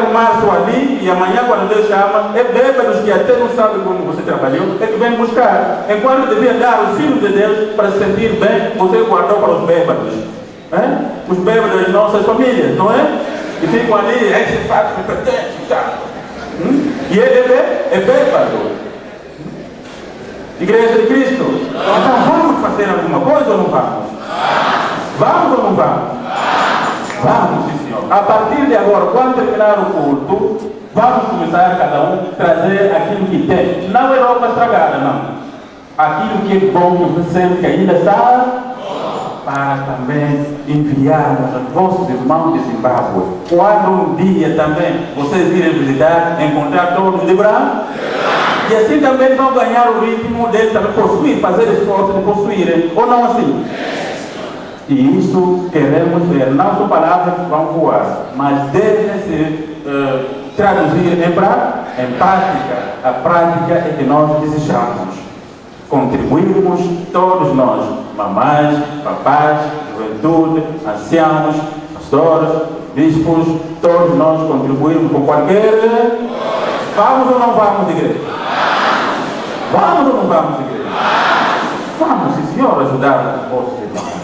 março ali e amanhã, quando Deus chama, é bêbados que até não sabem como você trabalhou, é que vem buscar. Enquanto devia dar o Filho de Deus para se sentir bem, você guardou para os bêbados. Os bêbados das nossas famílias, não é? E ficam ali, esse fato me pertence, tá? E ele é bêbado. Igreja de Cristo, então vamos fazer alguma coisa ou não vamos? Vamos ou não vamos? Vamos, sim, senhor. A partir de agora, quando terminar o culto, vamos começar cada um a trazer aquilo que tem. Não é roupa estragada, não. Aquilo que é bom, que você sente que ainda está, para também enviarmos aos vossos irmãos de Zimbábue. Quando um dia também vocês irem visitar, encontrar todos de branco, e assim também vão ganhar o ritmo deles também possuir, fazer esforço de possuírem, ou não assim? E isso queremos ver, não são palavras que vão voar, mas devem se traduzir em prática. A prática é que nós desejamos. Contribuirmos todos nós, mamães, papais, juventude, anciãos, pastores, bispos, todos nós contribuirmos com qualquer... Vamos ou não vamos, igreja? Vamos ou não vamos, igreja? Vamos, sim, senhor, ajudar os vossos irmãos.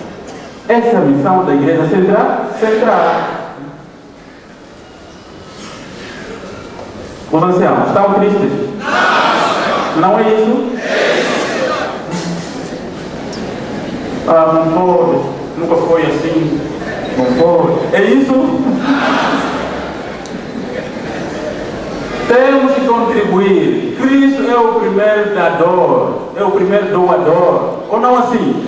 Essa é a missão da igreja central. Os anciãos estão tristes? Não é isso? Não pode, nunca foi assim, não pode. É isso? Temos que contribuir. Cristo é o primeiro dador, é o primeiro doador, ou não assim?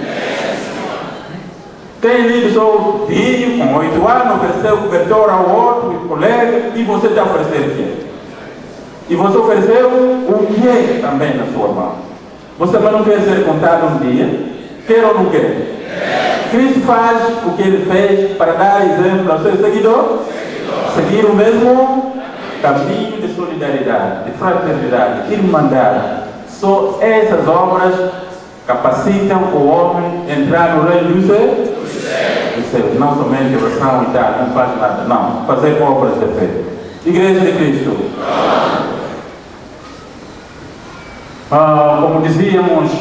Tem lido só o filho com 8 anos, ofereceu cobertor ao outro, colega, e você está oferecendo o quê? E você ofereceu o que também na sua mão? Você também não quer ser contado um dia? Quer ou não quer? Cristo faz o que ele fez para dar exemplo aos seus seguidores, seguir o mesmo caminho de solidariedade, de fraternidade, de irmandade. Só essas obras capacitam o homem a entrar no reino dos céus. Não somente oração e tal, não faz nada, não. Fazer obras de fé. Igreja de Cristo. Como dizíamos,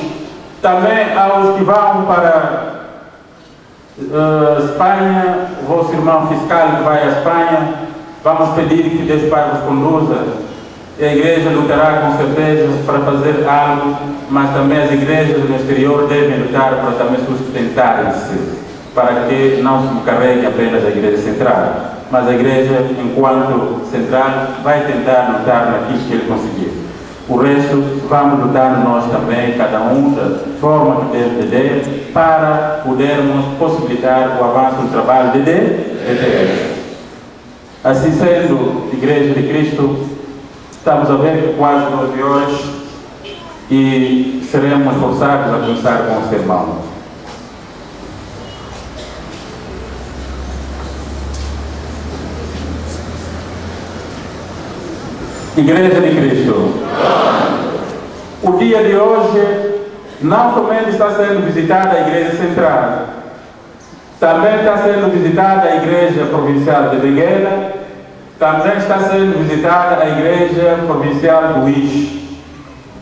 também aos que vão para Espanha, o vosso irmão fiscal que vai à Espanha, vamos pedir que Deus Pai vos conduza. A igreja lutará com certeza para fazer algo, mas também as igrejas no exterior devem lutar para também sustentarem-se, para que não se carregue apenas a igreja central, mas a igreja, enquanto central, vai tentar lutar naquilo que ele conseguir. O resto, vamos lutar nós também, cada um da forma que Deus der, para podermos possibilitar o avanço do trabalho de Deus. Assim sendo, Igreja de Cristo, estamos a ver que quase 12 horas e seremos forçados a começar com o sermão. Igreja de Cristo, o dia de hoje não somente está sendo visitada a Igreja Central, também está sendo visitada a Igreja Provincial de Benguela, também está sendo visitada a Igreja Provincial do Ixi.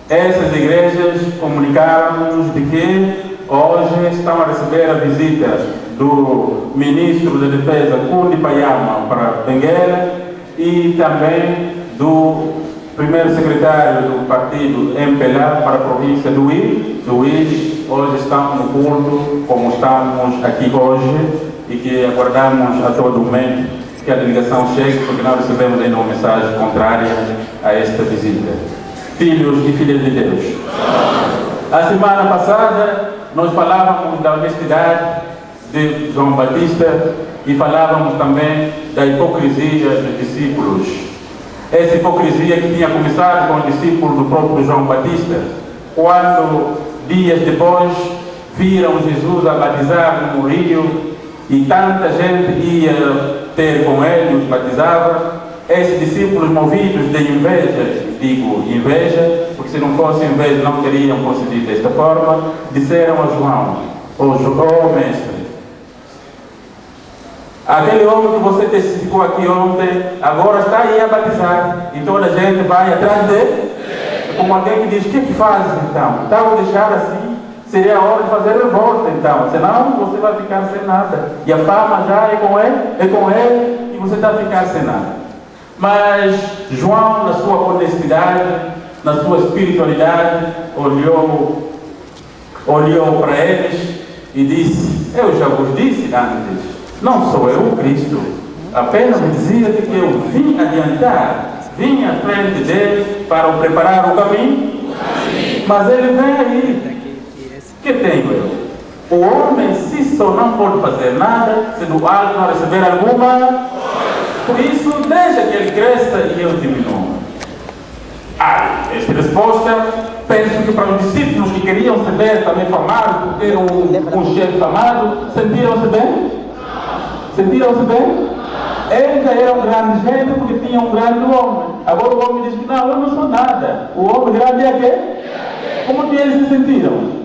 Essas igrejas comunicaram-nos de que hoje estão a receber a visita do Ministro da Defesa, Kundi Payama, para Benguela, e também do primeiro secretário do partido MPLA para a província do Ixi. Hoje estamos no culto, como estamos aqui hoje, e que aguardamos a todo momento que a delegação chegue, porque nós recebemos ainda uma mensagem contrária a esta visita. Filhos e filhas de Deus, a semana passada nós falávamos da honestidade de João Batista e falávamos também da hipocrisia dos discípulos. Essa hipocrisia que tinha começado com os discípulos do próprio João Batista, quando dias depois viram Jesus a batizar no rio e tanta gente ia ter com ele, os batizava. Esses discípulos, movidos de inveja, digo inveja, porque se não fosse inveja não teriam procedido desta forma, disseram a João, ó mestre, Aquele homem que você testificou aqui ontem, agora está aí a batizar. E toda a gente vai atrás dele. Como alguém que diz, o que faz então? Então, vou deixar assim, seria a hora de fazer revolta então. Senão, você vai ficar sem nada. E a fama já é com ele, e você está a ficar sem nada. Mas João, na sua honestidade, na sua espiritualidade, olhou para eles e disse, eu já vos disse antes, não sou eu o Cristo, apenas dizia que eu vim adiantar, vim à frente dele para o preparar o caminho, mas ele vem aí. Que tenho eu? O homem em si só não pode fazer nada se do alto não receber alguma, por isso deixa que ele cresça e eu diminua. Esta resposta, penso que para os discípulos que queriam se ver também famados, por ter um chefe famado, sentiram-se bem? Sentiram-se bem? Eles já eram grande gente porque tinham um grande homem. Agora o homem diz que não, eu não sou nada. O homem grande é quê? Como que eles se sentiram?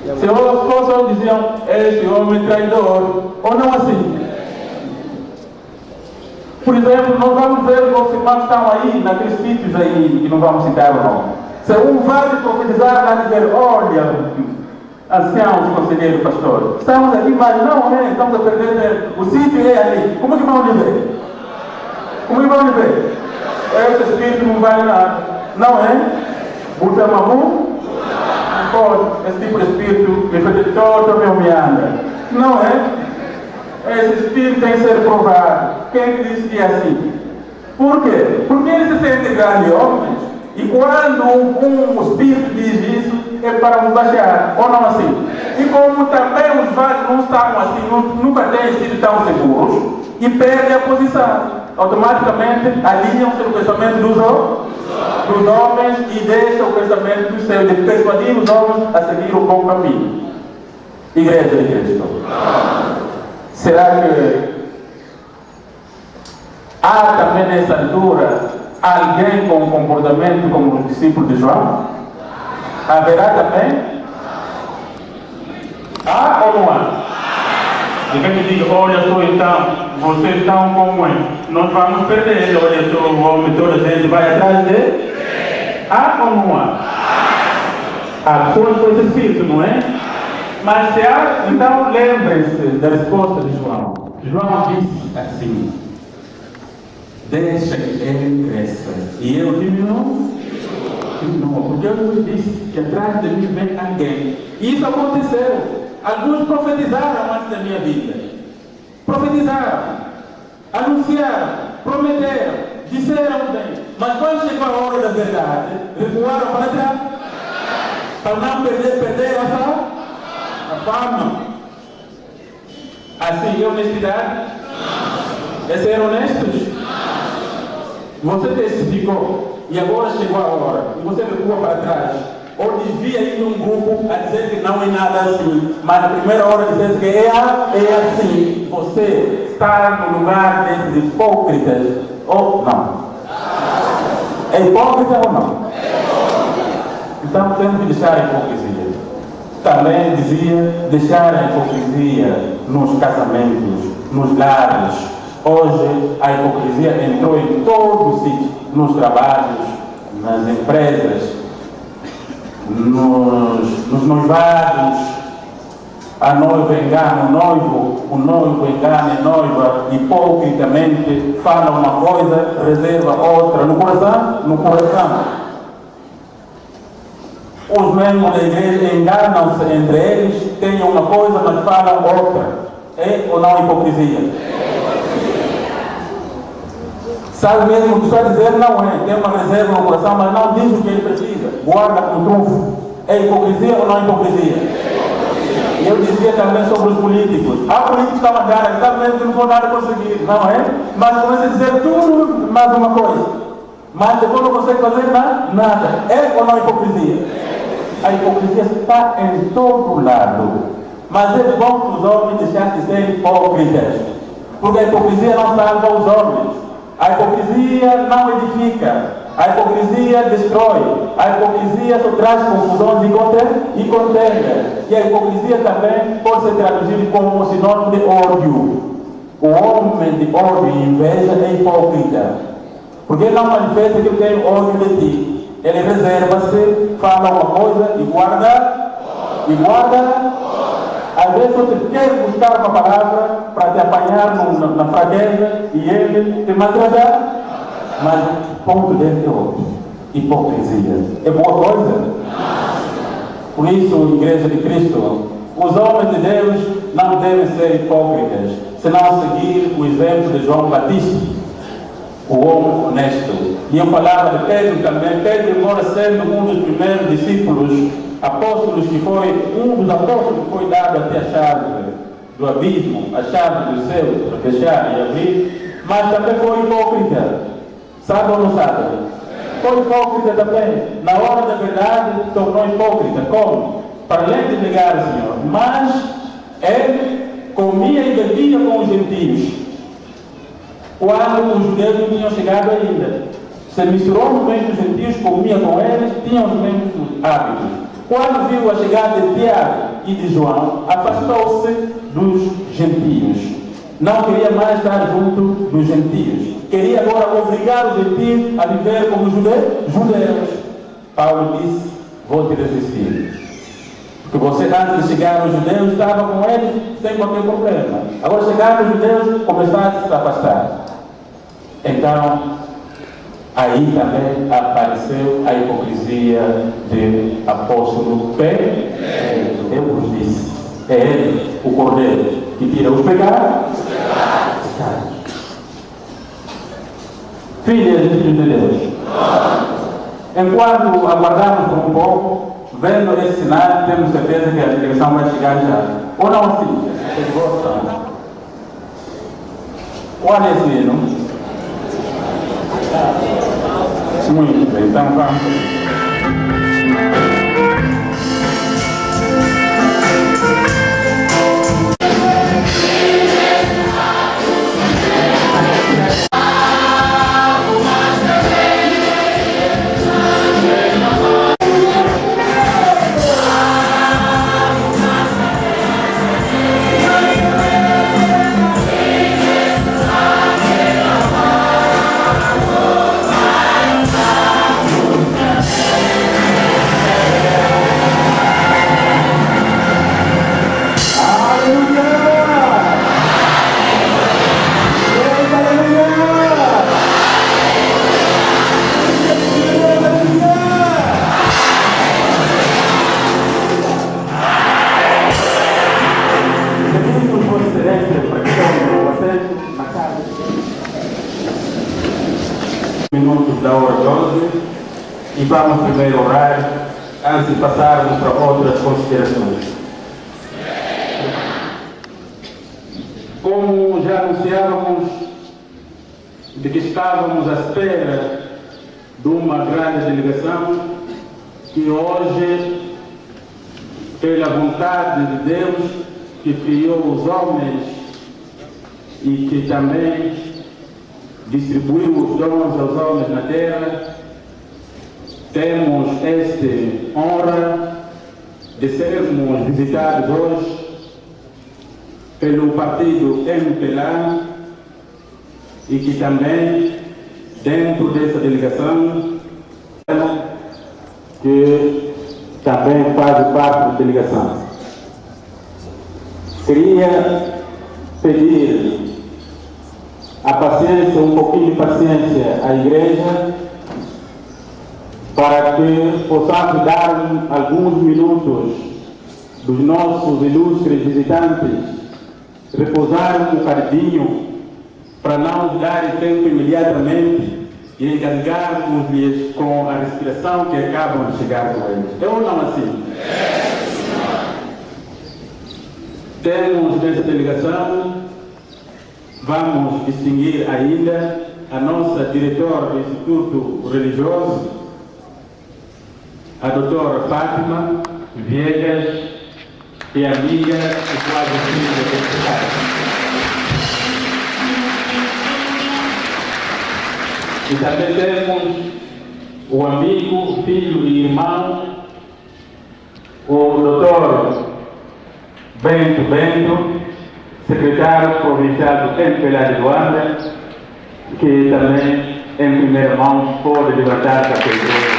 Se as pessoas diziam, esse homem é traidor, ou não assim? Por exemplo, nós vamos ver os irmãos que estão aí, naqueles sítios aí, que não vamos citar o nome. Se um vai profetizar, vai dizer, olha, anciãos, conselheiros, pastores, estamos aqui, mas não é, estamos a perder, o sítio é ali. Como é que vão lhe ver? Como é que vão lhe ver? Esse espírito não vai nada, não é? Butamabu? Não pode, esse tipo de espírito, que foi de todo meu meandra. Não é? Esse espírito tem que ser provado. Quem disse que é assim? Por quê? Porque eles se sentem grandes homens. E quando um espírito diz isso, é para nos baixar. Ou não assim? E como também os vários não estavam assim, nunca têm sido tão seguros, e perdem a posição. Automaticamente alinham-se no pensamento dos homens e deixam o pensamento dos seus, de persuadir os homens a seguir o bom caminho. Igreja de Cristo. Será que há também nessa altura alguém com um comportamento como o discípulo de João? Haverá também? Há ou não há? Alguém que diga, olha só então, vocês estão como é? Nós vamos perder, olha só, o homem, toda a gente vai atrás dele? Há ou não há? Há pessoas com esse espírito, não é? Mas se há, então lembrem-se da resposta de João. João disse assim, deixa que ele cresça e eu diminuo, porque eu vos disse que atrás de mim vem alguém. E isso aconteceu. Alguns profetizaram antes da minha vida. Profetizaram, anunciaram, prometeram, disseram bem. Mas quando chegou a hora da verdade, recuaram para trás. Para não perder a fama. Assim é honestidade? É ser honestos? Você testificou e agora chegou a hora e você recua para trás. Ou devia ir num grupo a dizer que não é nada assim, mas na primeira hora dizer que é assim. Você está no lugar desses hipócritas ou não? É hipócrita ou não? Então temos que deixar a hipocrisia. Também dizia deixar a hipocrisia nos casamentos, nos lares. Hoje a hipocrisia entrou em todo o sítio, nos trabalhos, nas empresas, nos noivados. A noiva engana o noivo engana a noiva, hipocritamente fala uma coisa, reserva outra. No coração. Os membros da igreja enganam-se entre eles, têm uma coisa, mas falam outra. É ou não hipocrisia? Sabe mesmo o que está a dizer? Não é. Tem uma reserva no coração, mas não diz o que ele precisa. Guarda com trunfo. É hipocrisia ou não hipocrisia? E eu dizia também sobre os políticos. Há políticos que estão a ganhar, está vendo que não vão nada conseguir, não é? Mas começa a dizer tudo mais uma coisa. Mas depois não consegue fazer nada. É ou não hipocrisia? A hipocrisia está em todo lado. Mas é bom que os homens deixassem de ser hipócritas. Porque a hipocrisia não salva os homens. A hipocrisia não edifica. A hipocrisia destrói. A hipocrisia só traz confusão e contenda. E a hipocrisia também pode ser traduzida como sinônimo de ódio. O homem de ódio e inveja é hipócrita. Porque ele não manifesta que eu tenho ódio de ti. Ele reserva-se, fala uma coisa e guarda. Às vezes você quer buscar uma palavra para te apanhar na fraqueza e ele te maltratar. Mas o ponto dele é outro. Hipocrisia. É boa coisa? Por isso, Igreja de Cristo, os homens de Deus não devem ser hipócritas, senão seguir o exemplo de João Batista, o homem honesto. E eu falava de Pedro também. Pedro, embora sendo um dos primeiros discípulos, apóstolos, que foi um dos apóstolos que foi dado até a chave do abismo, a chave do céu, para fechar e abrir, mas também foi hipócrita. Sabe ou não sabe? Foi hipócrita também. Na hora da verdade, tornou hipócrita. Como? Para além de negar o Senhor. Mas ele comia e bebia com os gentios, quando os judeus não tinham chegado ainda. Se misturou no meio dos gentios, comia com eles, tinham os mesmos hábitos. Quando viu a chegada de Tiago e de João, afastou-se dos gentios. Não queria mais estar junto dos gentios. Queria agora obrigar os gentios a viver como judeus. Paulo disse: vou te resistir. Porque você, antes de chegar aos judeus, estava com eles sem qualquer problema. Agora, chegar aos judeus, começaste a se afastar. Então, aí também apareceu a hipocrisia de apóstolo Pedro. Eu vos disse: é ele, o Cordeiro, que tira os pecados. Filhas e filhos de Deus, enquanto aguardamos por um pouco, vendo esse sinal, temos certeza que a direção vai chegar já. Ou não assim? Vocês gostam? Olha esse hino. Muito bem, então vamos. Minutos da hora 12 e vamos primeiro orar antes de passarmos para outras considerações. Como já anunciávamos de que estávamos à espera de uma grande delegação que hoje, pela vontade de Deus, que criou os homens e que também distribuiu os dons aos homens na terra, temos esta honra de sermos visitados hoje pelo partido MPLA e que também, dentro dessa delegação, que também faz parte da delegação. Queria pedir a paciência, um pouquinho de paciência à igreja, para que possamos dar alguns minutos dos nossos ilustres visitantes, repousar um bocadinho, para não darem tempo imediatamente e encarregarmos-lhes com a respiração que acabam de chegar com eles. É ou não assim? Temos nessa delegação, vamos distinguir ainda a nossa diretora do Instituto Religioso, a doutora Fátima Viegas, que é amiga e quase filha deste pai. E também temos o amigo, filho e irmão, o Dr. Bento, secretário provincial do MPLA de Luanda, que também, em primeira mão, pode levantar a pergunta.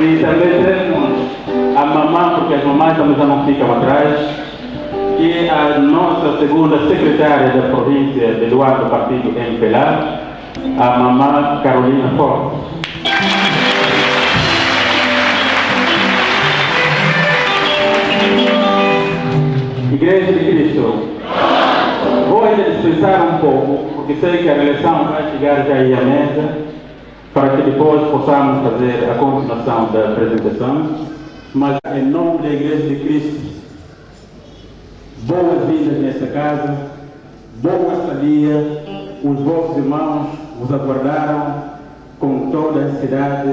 E também temos a mamã, porque as mamães também já não ficam atrás, que é a nossa segunda secretária da província de Luanda do partido MPLA, a mamã Carolina Fortes. Igreja de Cristo, vou ainda dispensar um pouco, porque sei que a eleição vai chegar já aí à mesa, para que depois possamos fazer a continuação da apresentação, mas em nome da Igreja de Cristo, boas-vindas nesta casa, boa estadia, os vossos irmãos vos aguardaram com toda a ansiedade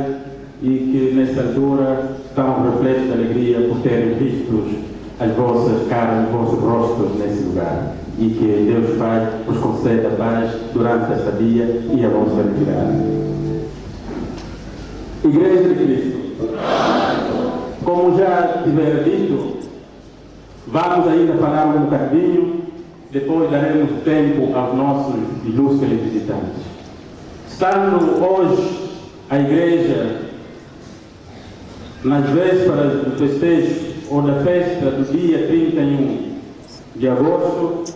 e que nesta altura estão reflexos de alegria por terem visto as vossas caras, os vossos rostos nesse lugar, e que Deus Pai vos conceda paz durante esta dia e a vossa retirada. Igreja de Cristo, como já tiver dito, vamos ainda falar um bocadinho, depois daremos tempo aos nossos ilustres visitantes. Estando hoje a Igreja nas vésperas do festejo ou da festa do dia 31 de agosto,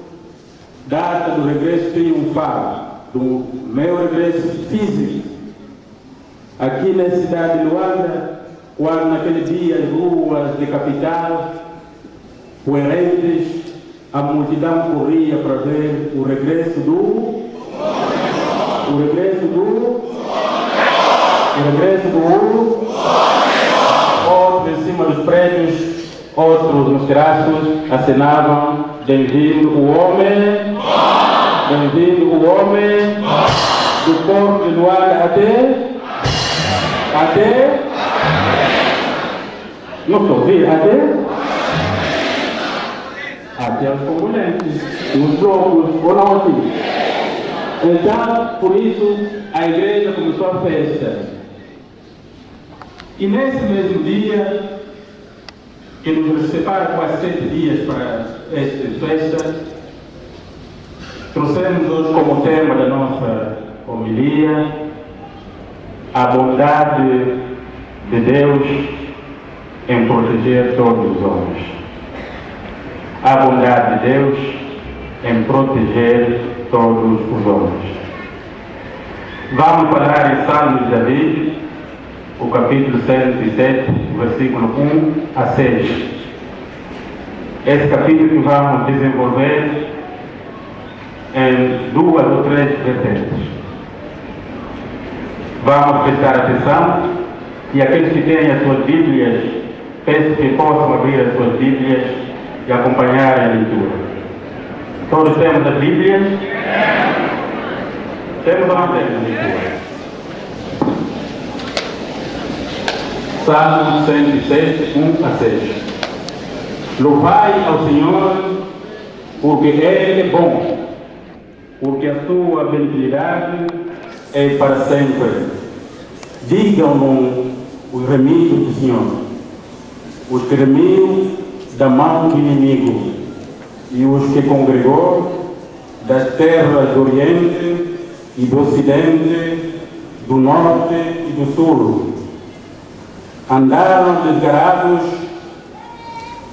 data do regresso triunfal, do meu regresso físico, aqui na cidade de Luanda, quando naquele dia as ruas de capital, coerentes, a multidão corria para ver o regresso do outros em cima dos prédios, outros nos terraços acenavam: bem-vindo o homem, bem-vindo o homem, do porto de Luanda até não estou ouvindo, até os componentes, os blocos, ou não assim. Então, por isso, a igreja começou a festa. E nesse mesmo dia, que nos separa quase 7 dias para esta festa, trouxemos hoje como tema da nossa homilia a bondade de Deus em proteger todos os homens. A bondade de Deus em proteger todos os homens. Vamos falar em Salmos de Davi, o capítulo 107, versículo 1 a 6. Esse capítulo que vamos desenvolver em 2 ou 3 vertentes. Vamos prestar atenção, e aqueles que têm as suas Bíblias, peço que possam abrir as suas Bíblias e acompanhar a leitura. Todos temos as Bíblias? Temos ou não temos a leitura? Salmo 107, 1 a 6. Louvai ao Senhor, porque Ele é bom, porque a sua benignidade é para sempre. Digam-no os remidos do Senhor, os que remiam da mão do inimigo, e os que congregou das terras do Oriente e do Ocidente, do Norte e do Sul. Andaram desgarados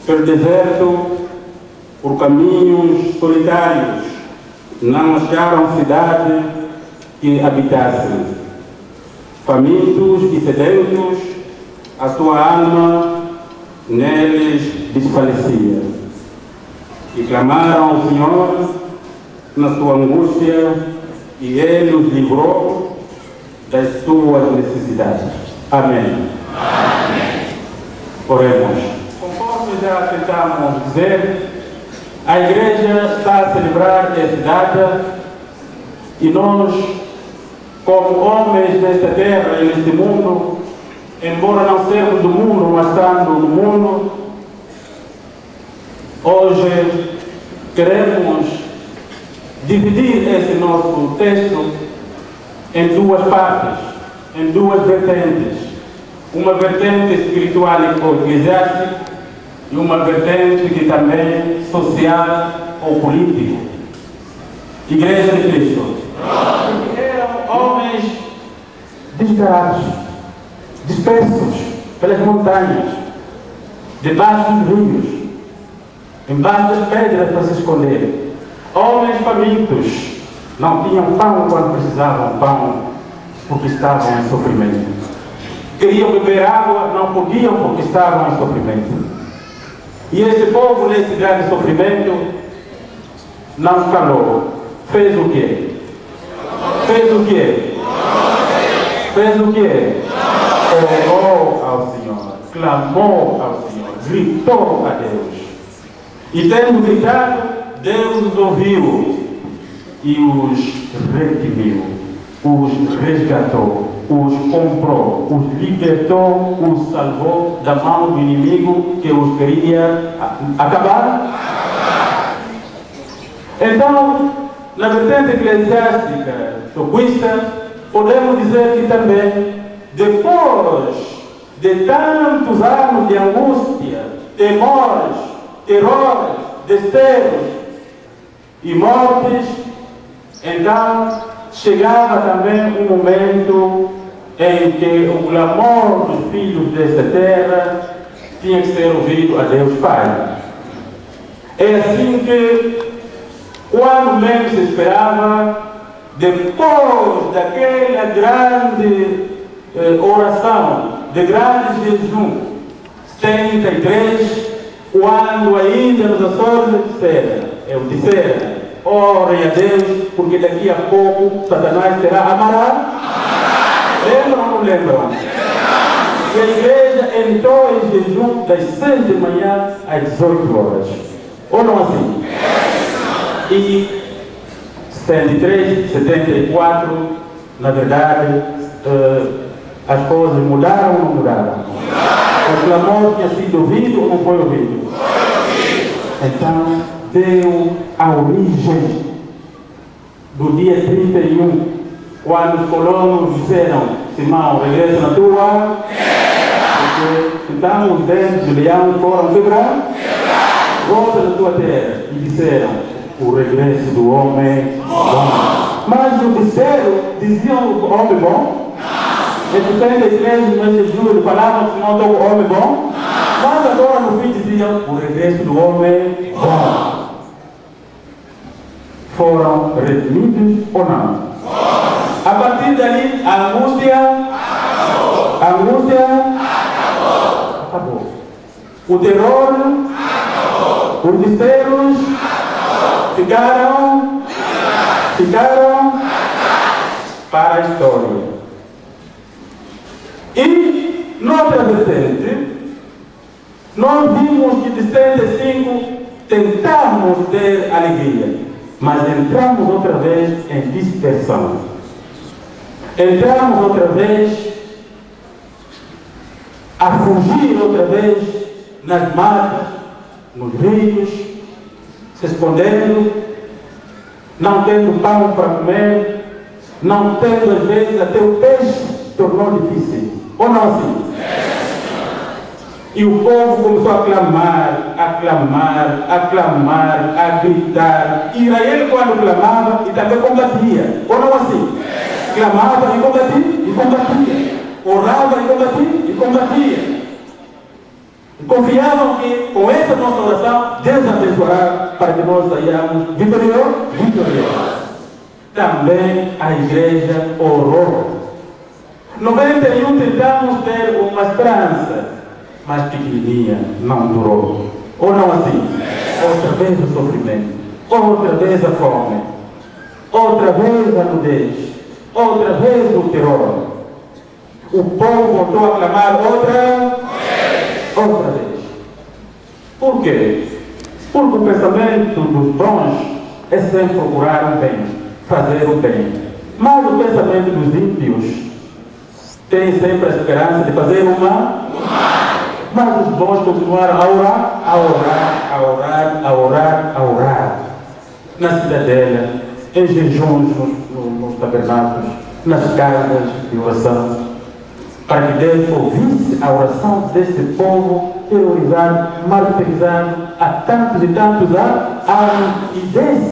pelo deserto, por caminhos solitários, não acharam cidade que habitassem. Famintos e sedentos, a sua alma neles desfalecia. E clamaram ao Senhor na sua angústia, e Ele os livrou das suas necessidades. Amém. Amém. Oremos. Conforme já tentamos dizer, a Igreja está a celebrar esta data, e nós, como homens desta terra e neste mundo, embora não sermos do mundo, mas estando no mundo, hoje queremos dividir esse nosso texto em duas partes, em duas vertentes. Uma vertente espiritual ou eclesiástica e uma vertente que também social ou política. Igreja de Cristo. Eram homens desgarados, dispersos pelas montanhas, debaixo dos rios, embaixo das pedras para se esconder. Homens famintos, não tinham pão quando precisavam pão, porque estavam em sofrimento. Queriam beber água, não podiam porque estavam em sofrimento. E este povo, nesse grande sofrimento, não calou. Fez o quê? Fez o quê? Fez o quê? Orou ao Senhor, clamou ao Senhor, gritou a Deus. E tendo gritado, Deus os ouviu e os redimiu, os resgatou, os comprou, os libertou, os salvou da mão do inimigo que os queria acabar. Então, na vertente eclesiástica toquista, podemos dizer que também, depois de tantos anos de angústia, temores, terrores, desterros e mortes, então chegava também um momento em que o clamor dos filhos desta terra tinha que ser ouvido a Deus Pai. É assim que, quando menos se esperava, depois daquela grande oração, de grande jejum, 73, quando ainda nos Açores disseram, orem a Deus, porque daqui a pouco Satanás será amarrado. Lembram ou não lembram? E a igreja entrou em jejum das 6 de manhã às 18 horas. Ou não assim? E 73, 74, na verdade, as coisas mudaram ou não mudaram? O clamor tinha sido ouvido ou não foi ouvido? Então, deu a origem do dia 31, quando os colonos disseram, Simão, regressa na tua terra. Então os dentes do leão foram quebrados, volta na tua terra. E disseram, o regresso do homem bom. Mas no terceiro, diziam o homem bom? Em 73, no mês de julho, falavam que não o homem bom? Mas agora no fim diziam, o regresso do homem bom. Foram redimidos ou não? A partir dali, a angústia acabou. O terror, os desterros ficaram para a história. E, noutra vertente, nós vimos que de 75 tentamos ter alegria, mas entramos outra vez em dispersão. Entramos outra vez a fugir outra vez nas matas, nos rios, se escondendo, não tendo pão para comer, não tendo às vezes até o peixe tornou difícil. Ou não assim? E o povo começou a clamar, a gritar. Israel, quando clamava, e também combatia. Ou não assim? Clamava e combatia. Orava e combatia. E confiavam que, com essa nossa oração, Deus abençoará para que nós saiamos vitoriosos. Também a igreja orou. 91 tentamos ter uma esperança, mas pequenininha, não durou. Ou não assim? Outra vez o sofrimento, outra vez a fome, outra vez a nudez, outra vez o terror. O povo voltou a clamar outra vez. Por quê? Porque o pensamento dos bons é sempre procurar o bem, fazer o bem. Mas o pensamento dos ímpios tem sempre a esperança de fazer o mal. Mas os bons continuaram a orar. Na cidadela, em jejuns nos tabernáculos, nas casas de oração, para que Deus ouvisse a oração deste povo terrorizado, martirizado há tantos e tantos anos e desse